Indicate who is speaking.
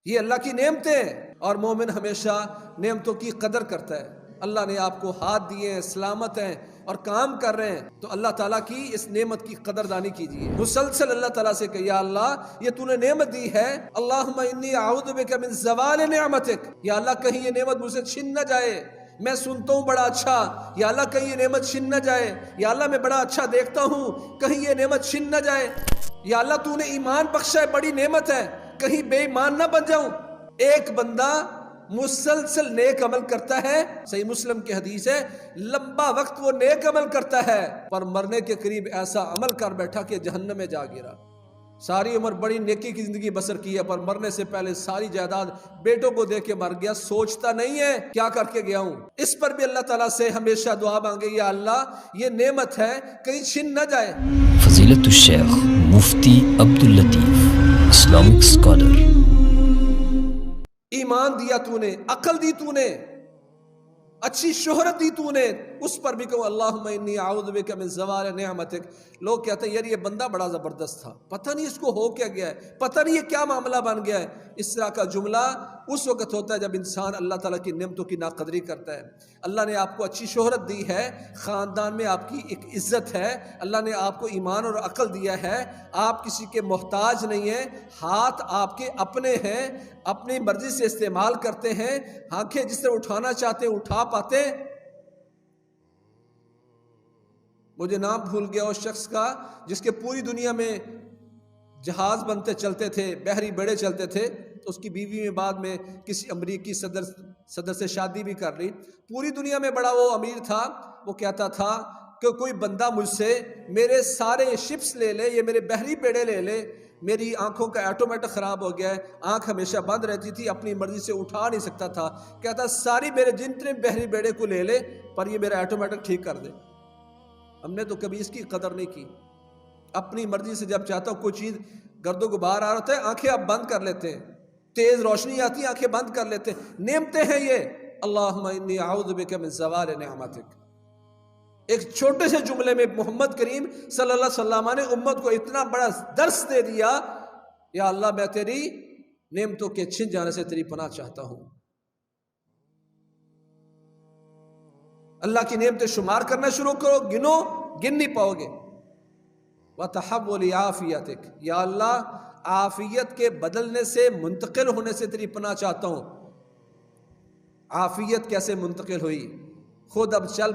Speaker 1: یہ اللہ کی نعمتیں ہیں، اور مومن ہمیشہ نعمتوں کی قدر کرتا ہے۔ اللہ نے آپ کو ہاتھ دیے ہیں، سلامت ہیں اور کام کر رہے ہیں، تو اللہ تعالیٰ کی اس نعمت کی قدردانی کیجیے۔ مسلسل اللہ تعالیٰ سے کہ یا اللہ یہ تو نے نعمت دی ہے، اللہم انی اعوذ بک من زوال نعمتک، یا اللہ کہیں یہ نعمت مجھ سے چھن نہ جائے۔ میں سنتا ہوں بڑا اچھا، یا اللہ کہیں یہ نعمت چھن نہ جائے۔ یا اللہ میں بڑا اچھا دیکھتا ہوں، کہیں یہ نعمت چھن نہ جائے۔ یا اللہ تو نے ایمان بخشا ہے، بڑی نعمت ہے، کہیں بے ایمان نہ بن جاؤں۔ ایک بندہ مسلسل نیک عمل کرتا ہے، صحیح مسلم کی حدیث ہے، لمبا وقت وہ نیک عمل کرتا ہے، پر مرنے کے قریب ایسا عمل کر بیٹھا کہ جہنم میں جا گرا۔ ساری عمر بڑی نیکی کی زندگی بسر کی ہے، پر مرنے سے پہلے ساری جائیداد بیٹوں کو دے کے مر گیا، سوچتا نہیں ہے کیا کر کے گیا ہوں۔ اس پر بھی اللہ تعالیٰ سے ہمیشہ دعا مانگے، یا اللہ یہ نعمت ہے کہیں چھن نہ جائے۔
Speaker 2: فضیلت الشیخ مفتی عبداللطیف، اسلامک اسکالر۔
Speaker 1: ایمان دیا تو نے، عقل دی تو نے، اچھی شہرت دی تو نے، اس پر بھی کہو اللہم انی اعوذ بک من زوال نعمتک۔ لوگ کہتے ہیں یار یہ بندہ بڑا زبردست تھا، پتہ نہیں اس کو ہو کیا گیا ہے، پتہ نہیں یہ کیا معاملہ بن گیا ہے۔ اس طرح کا جملہ اس وقت ہوتا ہے جب انسان اللہ تعالیٰ کی نعمتوں کی ناقدری کرتا ہے۔ اللہ نے آپ کو اچھی شہرت دی ہے، خاندان میں آپ کی ایک عزت ہے، اللہ نے آپ کو ایمان اور عقل دیا ہے، آپ کسی کے محتاج نہیں ہیں، ہاتھ آپ کے اپنے ہیں، اپنی مرضی سے استعمال کرتے ہیں، آنکھیں جس طرح اٹھانا چاہتے ہیں اٹھا پاتے ہیں۔ مجھے نام بھول گیا اس شخص کا جس کے پوری دنیا میں جہاز بنتے چلتے تھے، بحری بیڑے چلتے تھے، تو اس کی بیوی میں بعد میں کسی امریکی صدر سے شادی بھی کر لی۔ پوری دنیا میں بڑا وہ امیر تھا، وہ کہتا تھا کہ کوئی بندہ مجھ سے میرے سارے شپس لے لے، یہ میرے بحری بیڑے لے لے، میری آنکھوں کا آٹومیٹک خراب ہو گیا ہے، آنکھ ہمیشہ بند رہتی تھی، اپنی مرضی سے اٹھا نہیں سکتا تھا۔ کہتا ساری میرے جتنے بحری بیڑے کو لے لے، پر یہ میرا آٹومیٹک ٹھیک کر دے۔ ہم نے تو کبھی اس کی قدر نہیں کی۔ اپنی مرضی سے جب چاہتا ہوں کوئی چیز گرد و غبار آ رہا ہے، آنکھیں اب بند کر لیتے ہیں، تیز روشنی آتی ہے آنکھیں بند کر لیتے ہیں۔ نعمتیں ہیں یہ۔ اللہم انی اعوذ بک من زوال نعمتک۔ ایک چھوٹے سے جملے میں محمد کریم صلی اللہ علیہ وسلم نے امت کو اتنا بڑا درس دے دیا، یا اللہ میں تیری نعمتوں کے چھن جانے سے تیری پناہ چاہتا ہوں۔ اللہ کی نعمتیں شمار کرنا شروع کرو، گنو، گن نہیں پاؤ گے۔ وَتَحَوُّلِ عَافِيَتِكَ، یا اللہ عافیت کے بدلنے سے، منتقل ہونے سے تیری پناہ چاہتا ہوں۔ عافیت کیسے منتقل ہوئی؟ خود اب چل